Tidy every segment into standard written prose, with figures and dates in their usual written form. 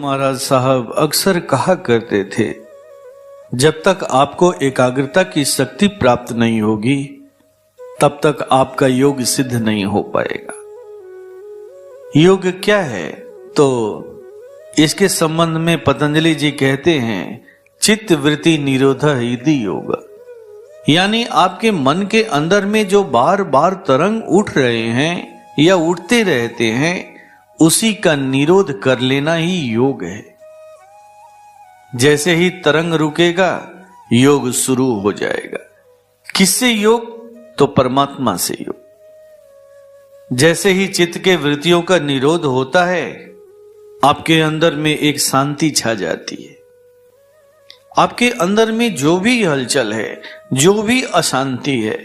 महाराज साहब अक्सर कहा करते थे, जब तक आपको एकाग्रता की शक्ति प्राप्त नहीं होगी तब तक आपका योग सिद्ध नहीं हो पाएगा। योग क्या है? तो इसके संबंध में पतंजलि जी कहते हैं, चित्त वृत्ति निरोधः इति योग। यानी आपके मन के अंदर में जो बार बार तरंग उठ रहे हैं या उठते रहते हैं, उसी का निरोध कर लेना ही योग है। जैसे ही तरंग रुकेगा योग शुरू हो जाएगा। किससे योग? तो परमात्मा से योग। जैसे ही चित्त के वृत्तियों का निरोध होता है, आपके अंदर में एक शांति छा जाती है। आपके अंदर में जो भी हलचल है, जो भी अशांति है,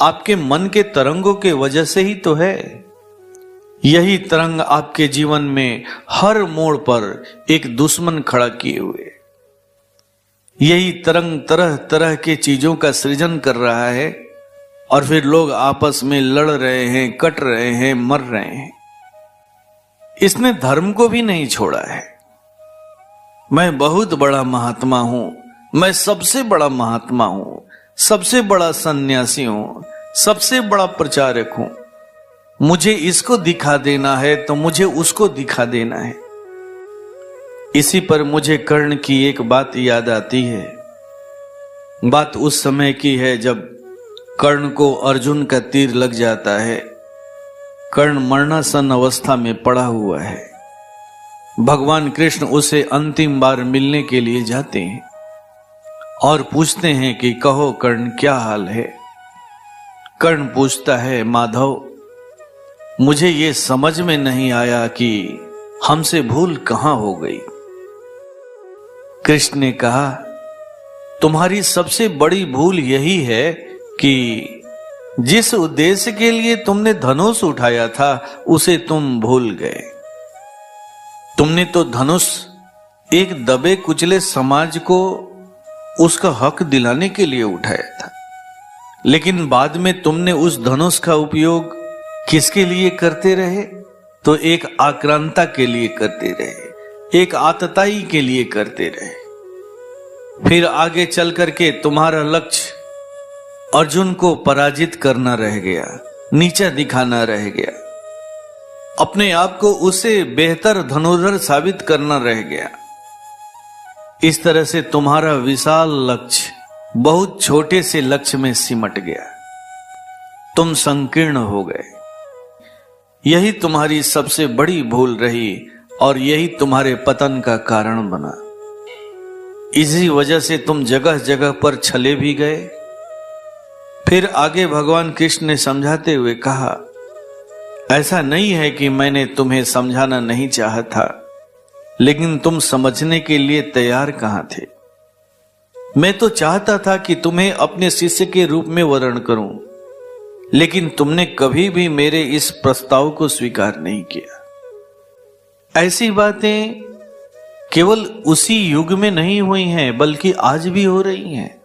आपके मन के तरंगों के वजह से ही तो है। यही तरंग आपके जीवन में हर मोड़ पर एक दुश्मन खड़ा किए हुए, यही तरंग तरह तरह के चीजों का सृजन कर रहा है और फिर लोग आपस में लड़ रहे हैं, कट रहे हैं, मर रहे हैं। इसने धर्म को भी नहीं छोड़ा है। मैं बहुत बड़ा महात्मा हूं, मैं सबसे बड़ा महात्मा हूं, सबसे बड़ा सन्यासी हूं, सबसे बड़ा प्रचारक हूं, मुझे इसको दिखा देना है तो मुझे उसको दिखा देना है। इसी पर मुझे कर्ण की एक बात याद आती है। बात उस समय की है जब कर्ण को अर्जुन का तीर लग जाता है। कर्ण मरणासन अवस्था में पड़ा हुआ है। भगवान कृष्ण उसे अंतिम बार मिलने के लिए जाते हैं और पूछते हैं कि कहो कर्ण, क्या हाल है? कर्ण पूछता है, माधव, मुझे ये समझ में नहीं आया कि हमसे भूल कहां हो गई। कृष्ण ने कहा, तुम्हारी सबसे बड़ी भूल यही है कि जिस उद्देश्य के लिए तुमने धनुष उठाया था उसे तुम भूल गए। तुमने तो धनुष एक दबे कुचले समाज को उसका हक दिलाने के लिए उठाया था, लेकिन बाद में तुमने उस धनुष का उपयोग किसके लिए करते रहे? तो एक आक्रांता के लिए करते रहे, एक आतताई के लिए करते रहे। फिर आगे चल करके तुम्हारा लक्ष्य अर्जुन को पराजित करना रह गया, नीचा दिखाना रह गया, अपने आप को उसे बेहतर धनुर्धर साबित करना रह गया। इस तरह से तुम्हारा विशाल लक्ष्य बहुत छोटे से लक्ष्य में सिमट गया। तुम संकीर्ण हो गए। यही तुम्हारी सबसे बड़ी भूल रही और यही तुम्हारे पतन का कारण बना। इसी वजह से तुम जगह जगह पर छले भी गए। फिर आगे भगवान कृष्ण ने समझाते हुए कहा, ऐसा नहीं है कि मैंने तुम्हें समझाना नहीं चाहा था, लेकिन तुम समझने के लिए तैयार कहां थे। मैं तो चाहता था कि तुम्हें अपने शिष्य के रूप में वर्ण करूं, लेकिन तुमने कभी भी मेरे इस प्रस्ताव को स्वीकार नहीं किया। ऐसी बातें केवल उसी युग में नहीं हुई हैं, बल्कि आज भी हो रही हैं।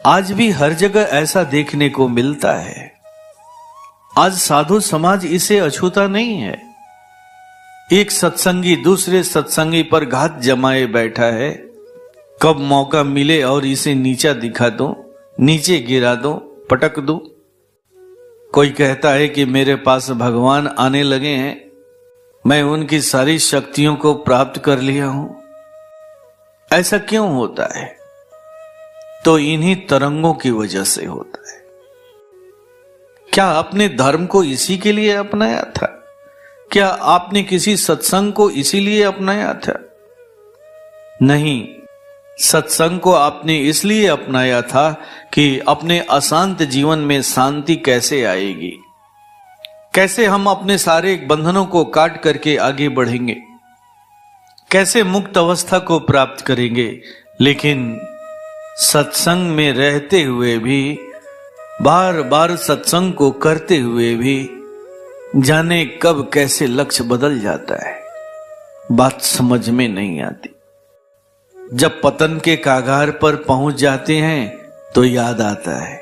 आज भी हर जगह ऐसा देखने को मिलता है। आज साधु समाज इसे अछूता नहीं है। एक सत्संगी दूसरे सत्संगी पर घात जमाए बैठा है। कब मौका मिले और इसे नीचा दिखा दो, नीचे गिरा दो, पटक दो। कोई कहता है कि मेरे पास भगवान आने लगे हैं, मैं उनकी सारी शक्तियों को प्राप्त कर लिया हूं। ऐसा क्यों होता है? तो इन्हीं तरंगों की वजह से होता है। क्या आपने धर्म को इसी के लिए अपनाया था? क्या आपने किसी सत्संग को इसीलिए अपनाया था? नहीं, सत्संग को आपने इसलिए अपनाया था कि अपने अशांत जीवन में शांति कैसे आएगी, कैसे हम अपने सारे बंधनों को काट करके आगे बढ़ेंगे, कैसे मुक्त अवस्था को प्राप्त करेंगे। लेकिन सत्संग में रहते हुए भी, बार बार सत्संग को करते हुए भी, जाने कब कैसे लक्ष्य बदल जाता है, बात समझ में नहीं आती। जब पतन के कागार पर पहुंच जाते हैं तो याद आता है।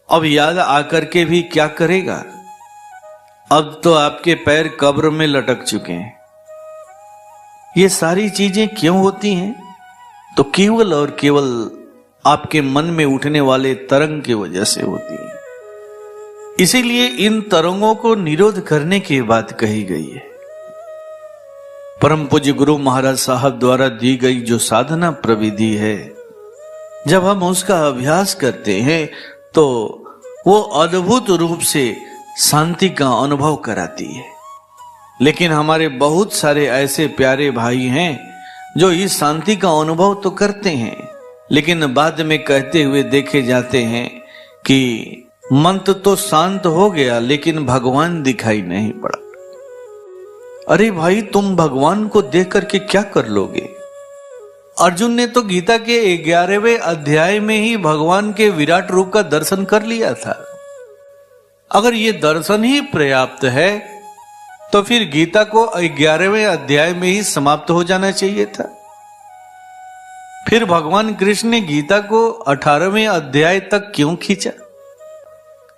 अब याद आकर के भी क्या करेगा? अब तो आपके पैर कब्र में लटक चुके हैं। ये सारी चीजें क्यों होती हैं? तो केवल और केवल आपके मन में उठने वाले तरंग की वजह से होती हैं। इसीलिए इन तरंगों को निरोध करने की बात कही गई है। परम पूज्य गुरु महाराज साहब द्वारा दी गई जो साधना प्रविधि है, जब हम उसका अभ्यास करते हैं तो वो अद्भुत रूप से शांति का अनुभव कराती है। लेकिन हमारे बहुत सारे ऐसे प्यारे भाई हैं जो इस शांति का अनुभव तो करते हैं, लेकिन बाद में कहते हुए देखे जाते हैं कि मन तो शांत हो गया लेकिन भगवान दिखाई नहीं पड़ा। अरे भाई, तुम भगवान को देख करके क्या कर लोगे? अर्जुन ने तो गीता के 11वें अध्याय में ही भगवान के विराट रूप का दर्शन कर लिया था। अगर ये दर्शन ही पर्याप्त है तो फिर गीता को 11वें अध्याय में ही समाप्त हो जाना चाहिए था। फिर भगवान कृष्ण ने गीता को 18वें अध्याय तक क्यों खींचा?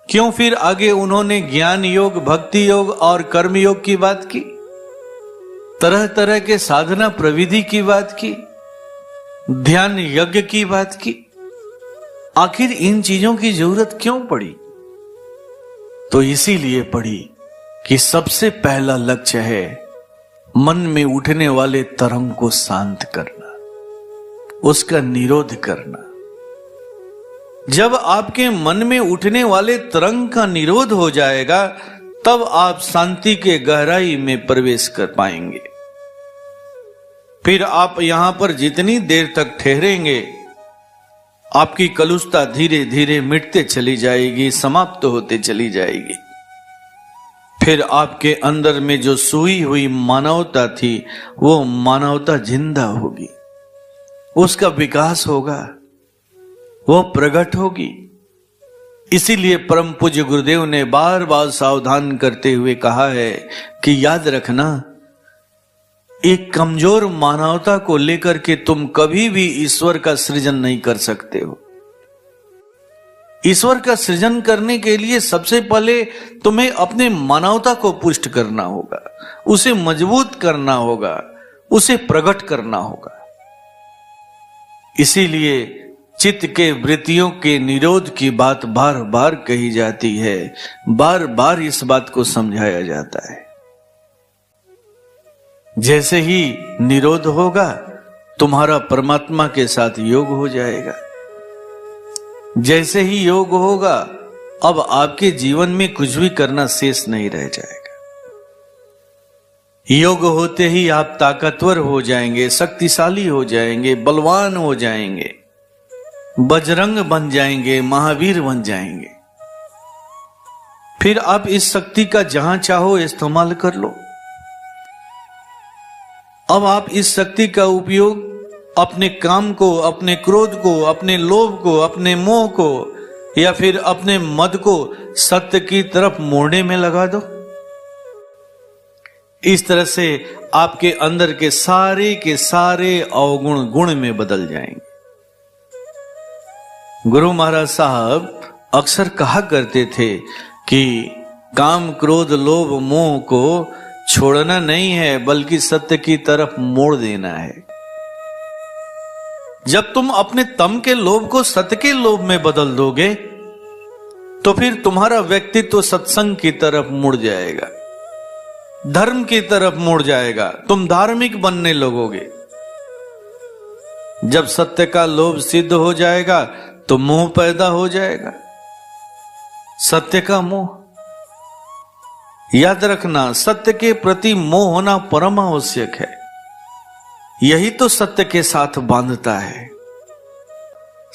क्यों फिर आगे उन्होंने ज्ञान योग, भक्ति योग और कर्म योग की बात की, तरह तरह के साधना प्रविधि की बात की, ध्यान यज्ञ की बात की? आखिर इन चीजों की जरूरत क्यों पड़ी? तो इसीलिए पड़ी कि सबसे पहला लक्ष्य है मन में उठने वाले तरंग को शांत करना, उसका निरोध करना। जब आपके मन में उठने वाले तरंग का निरोध हो जाएगा, तब आप शांति के गहराई में प्रवेश कर पाएंगे। फिर आप यहां पर जितनी देर तक ठहरेंगे, आपकी कलुषता धीरे धीरे मिटते चली जाएगी, समाप्त होते चली जाएगी। फिर आपके अंदर में जो सोई हुई मानवता थी, वो मानवता जिंदा होगी, उसका विकास होगा, वो प्रकट होगी। इसीलिए परम पूज्य गुरुदेव ने बार बार सावधान करते हुए कहा है कि याद रखना, एक कमजोर मानवता को लेकर के तुम कभी भी ईश्वर का सृजन नहीं कर सकते हो। ईश्वर का सृजन करने के लिए सबसे पहले तुम्हें अपने मानवता को पुष्ट करना होगा, उसे मजबूत करना होगा, उसे प्रकट करना होगा। इसीलिए चित्त के वृत्तियों के निरोध की बात बार बार कही जाती है, बार बार इस बात को समझाया जाता है। जैसे ही निरोध होगा, तुम्हारा परमात्मा के साथ योग हो जाएगा। जैसे ही योग होगा, अब आपके जीवन में कुछ भी करना शेष नहीं रह जाएगा। योग होते ही आप ताकतवर हो जाएंगे, शक्तिशाली हो जाएंगे, बलवान हो जाएंगे, बजरंग बन जाएंगे, महावीर बन जाएंगे। फिर आप इस शक्ति का जहां चाहो इस्तेमाल कर लो। अब आप इस शक्ति का उपयोग अपने काम को, अपने क्रोध को, अपने लोभ को, अपने मोह को या फिर अपने मद को सत्य की तरफ मोड़ने में लगा दो। इस तरह से आपके अंदर के सारे अवगुण गुण में बदल जाएंगे। गुरु महाराज साहब अक्सर कहा करते थे कि काम, क्रोध, लोभ, मोह को छोड़ना नहीं है, बल्कि सत्य की तरफ मोड़ देना है। जब तुम अपने तम के लोभ को सत्य के लोभ में बदल दोगे, तो फिर तुम्हारा व्यक्तित्व सत्संग की तरफ मुड़ जाएगा, धर्म की तरफ मुड़ जाएगा, तुम धार्मिक बनने लगोगे। जब सत्य का लोभ सिद्ध हो जाएगा तो मोह पैदा हो जाएगा, सत्य का मोह। याद रखना, सत्य के प्रति मोह होना परम आवश्यक है। यही तो सत्य के साथ बांधता है,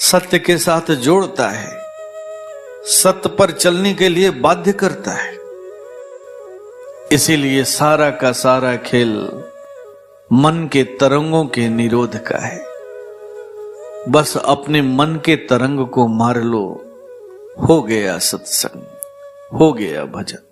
सत्य के साथ जोड़ता है, सत्य पर चलने के लिए बाध्य करता है। इसीलिए सारा का सारा खेल मन के तरंगों के निरोध का है। बस अपने मन के तरंग को मार लो, हो गया सत्संग, हो गया भजन।